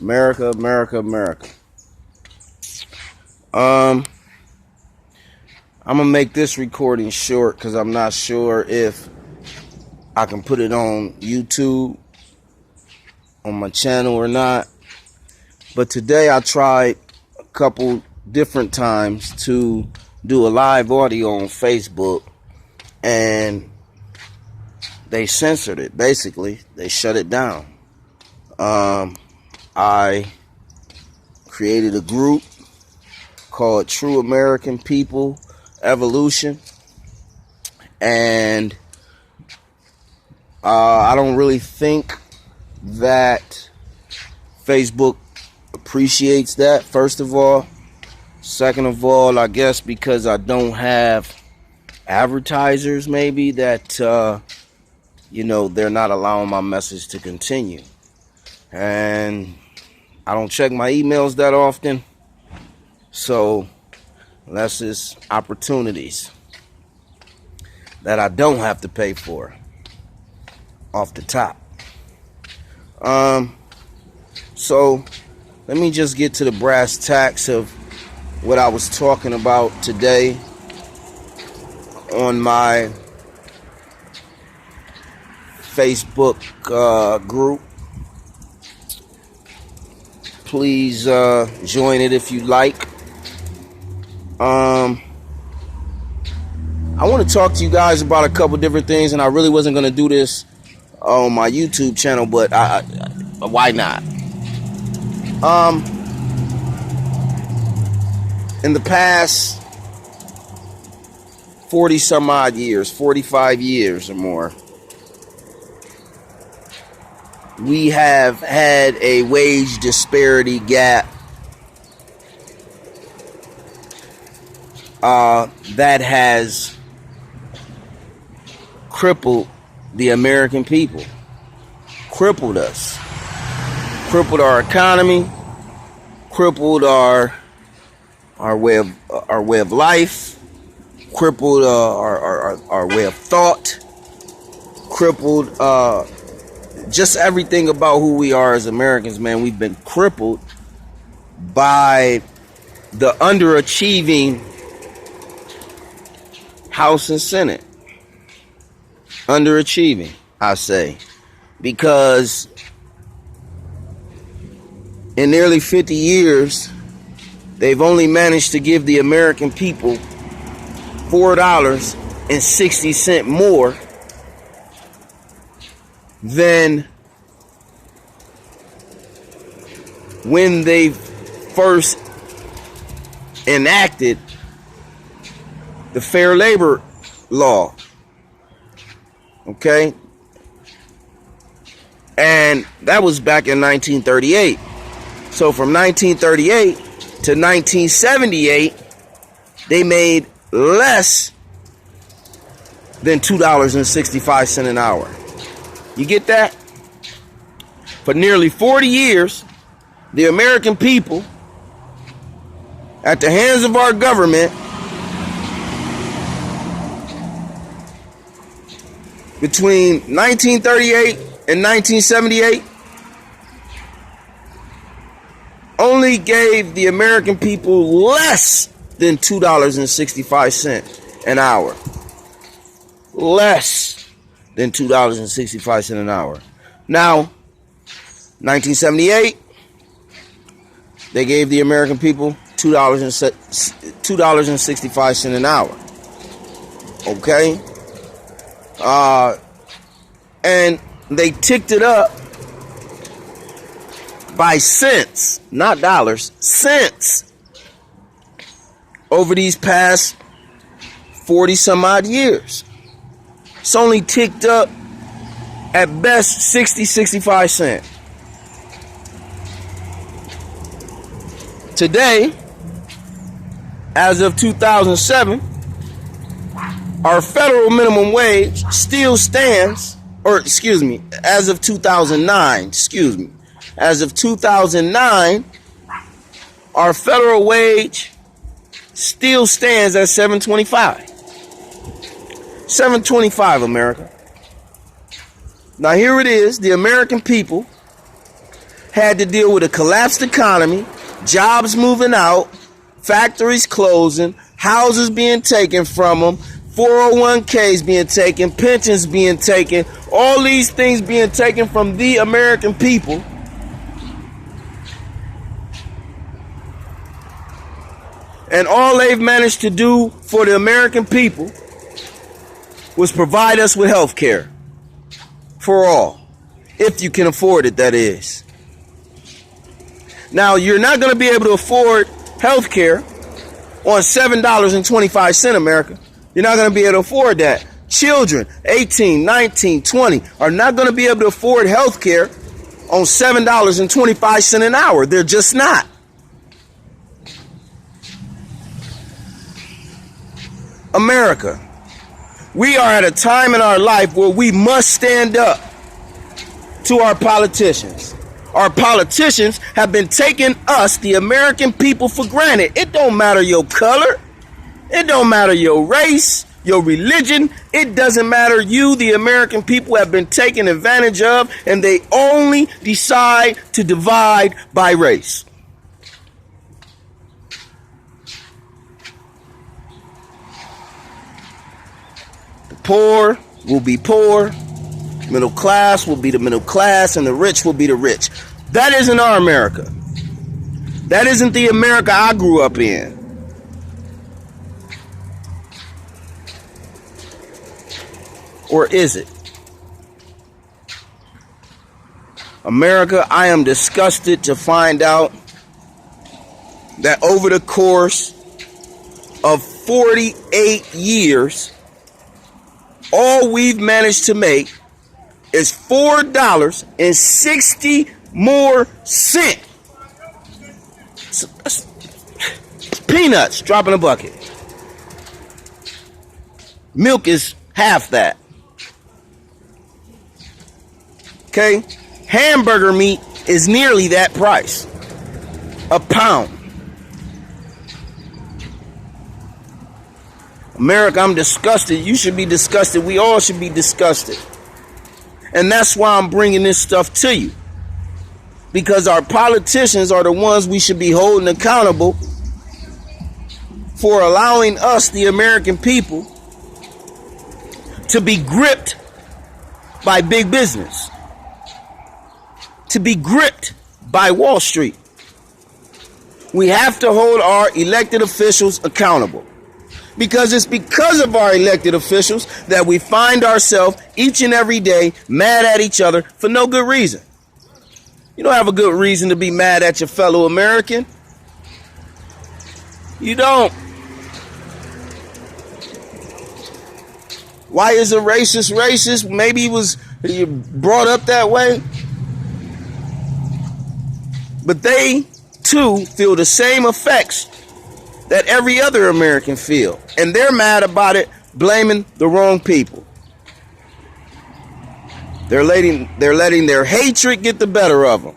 America, America, America. I'm gonna make this recording short because I'm not sure if I can put it on YouTube on my channel or not. But today I tried a couple different times to do a live audio on Facebook, and they censored it. Basically, they shut it down. I created a group called True American People Evolution, and I don't really think that Facebook appreciates that, first of all. Second of all, I guess because I don't have advertisers, maybe, that they're not allowing my message to continue. And I don't check my emails that often, so that's just opportunities that I don't have to pay for off the top. So let me just get to the brass tacks of what I was talking about today on my Facebook group. Please join it if you like. I want to talk to you guys about a couple different things, and I really wasn't going to do this on my YouTube channel, but why not? In the past 40 some odd years, 45 years or more, we have had a wage disparity gap that has crippled the American people, crippled us, crippled our economy, crippled our way of life, crippled our way of thought, crippled just everything about who we are as Americans, man. We've been crippled by the underachieving House and Senate. Underachieving, I say, because in nearly 50 years, they've only managed to give the American people $4.60 more than when they first enacted the Fair Labor Law. Okay? And that was back in 1938. So from 1938 to 1978, they made less than $2.65 an hour. You get that? For nearly 40 years, the American people, at the hands of our government, between 1938 and 1978, only gave the American people less than $2.65 an hour. Less than $2.65 an hour. Now, 1978, they gave the American people $2.65 an hour. Okay? And they ticked it up by cents, not dollars, cents, over these past 40 some odd years. It's only ticked up at best 65 cents. Today, as of 2007, our federal minimum wage still stands, as of 2009, as of 2009, our federal wage still stands at $7.25. $7.25, America. Now here it is, the American people had to deal with a collapsed economy, jobs moving out, factories closing, houses being taken from them, 401ks being taken, pensions being taken, all these things being taken from the American people. And all they've managed to do for the American people was provide us with health care for all, if you can afford it, that is. Now, you're not going to be able to afford health care on $7.25, America. You're not going to be able to afford that. Children, 18, 19, 20, are not going to be able to afford health care on $7.25 an hour. They're just not. America, we are at a time in our life where we must stand up to our politicians. Our politicians have been taking us, the American people, for granted. It don't matter your color. It don't matter your race, your religion. It doesn't matter. You, the American people, have been taken advantage of, and they only decide to divide by race. The poor will be poor. Middle class will be the middle class, and the rich will be the rich. That isn't our America. That isn't the America I grew up in. Or is it? America, I am disgusted to find out that over the course of 48 years, all we've managed to make is $4.60 more cents. It's peanuts drop in a bucket. Milk is half that. Okay? Hamburger meat is nearly that price. A pound. America, I'm disgusted. You should be disgusted. We all should be disgusted. And that's why I'm bringing this stuff to you. Because our politicians are the ones we should be holding accountable for allowing us, the American people, to be gripped by big business. To be gripped by Wall Street. We have to hold our elected officials accountable. Because it's because of our elected officials that we find ourselves each and every day mad at each other for no good reason. You don't have a good reason to be mad at your fellow American. You don't. Why is a racist racist? Maybe he was brought up that way. But they, too, feel the same effects that every other American feel. And they're mad about it, blaming the wrong people. They're letting their hatred get the better of them.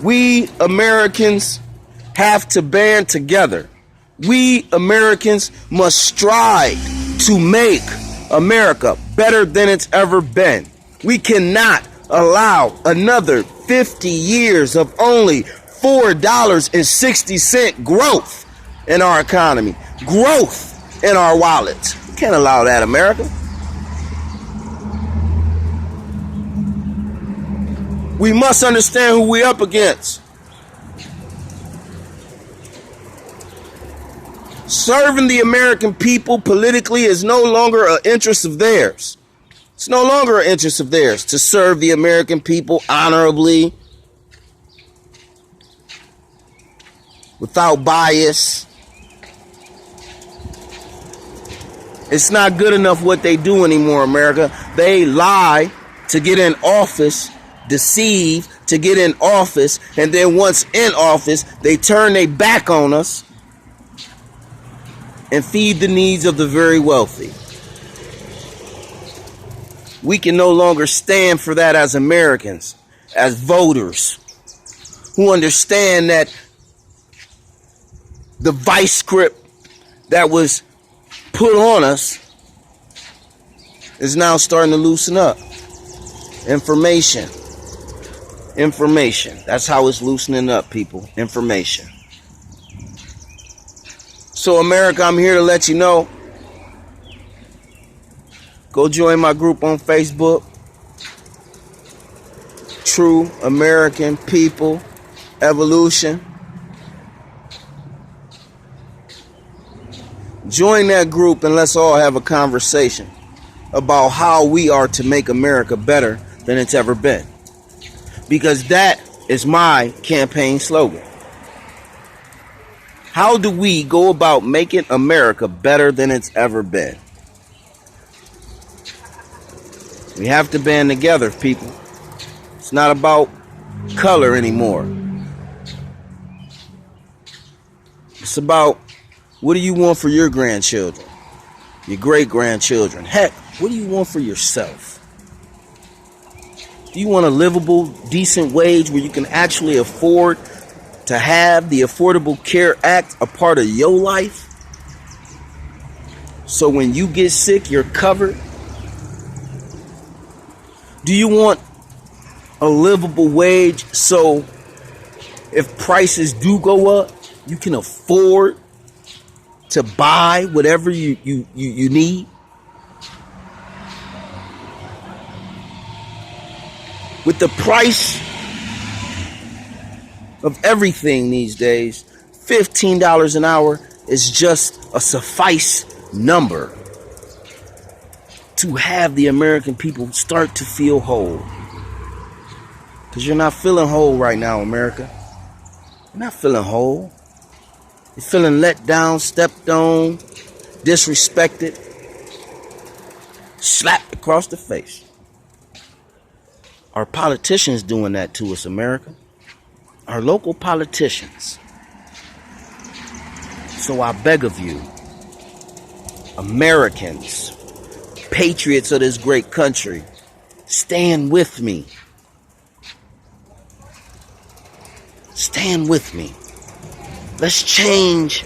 We Americans have to band together. We Americans must strive to make America better than it's ever been. We cannot allow another 50 years of only $4.60 growth in our economy, growth in our wallets. We can't allow that, America. We must understand who we're up against. Serving the American people politically is no longer an interest of theirs. It's no longer an interest of theirs to serve the American people honorably, without bias. It's not good enough what they do anymore, America. They lie to get in office, deceive to get in office, and then once in office, they turn their back on us and feed the needs of the very wealthy. We can no longer stand for that as Americans, as voters, who understand that the vice script that was put on us is now starting to loosen up. Information. That's how it's loosening up, people. Information. So America, I'm here to let you know. Go join my group on Facebook. True American People Evolution. Join that group and let's all have a conversation about how we are to make America better than it's ever been. Because that is my campaign slogan. How do we go about making America better than it's ever been? We have to band together, people. It's not about color anymore. It's about, what do you want for your grandchildren, your great-grandchildren? Heck, what do you want for yourself? Do you want a livable, decent wage where you can actually afford to have the Affordable Care Act a part of your life? So when you get sick, you're covered? Do you want a livable wage so if prices do go up, you can afford to buy whatever you need? With the price of everything these days, $15 an hour is just a suffice number to have the American people start to feel whole. Because you're not feeling whole right now, America. You're not feeling whole. You're feeling let down, stepped on, disrespected, slapped across the face. Our politicians doing that to us, America. Our local politicians. So I beg of you, Americans, patriots of this great country, stand with me. Stand with me. Let's change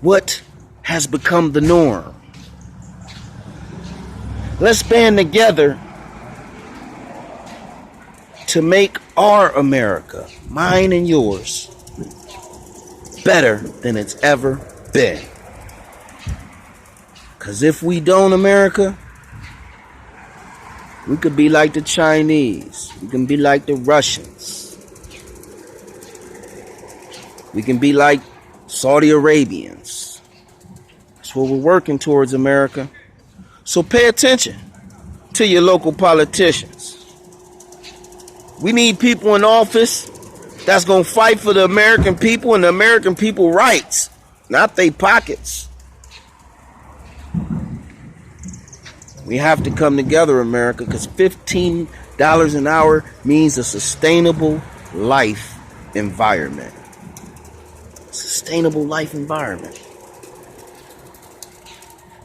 what has become the norm. Let's band together to make our America, mine and yours, better than it's ever been. Because if we don't, America, we could be like the Chinese. We can be like the Russians. We can be like Saudi Arabians. That's what we're working towards, America. So pay attention to your local politicians. We need people in office that's going to fight for the American people and the American people rights, not their pockets. We have to come together, America, because $15 an hour means a sustainable life environment. Sustainable life environment.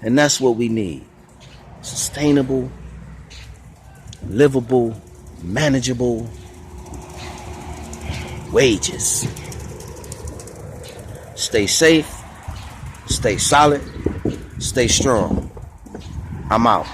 And that's what we need. Sustainable, livable, manageable wages. Stay safe, stay solid, stay strong. I'm out.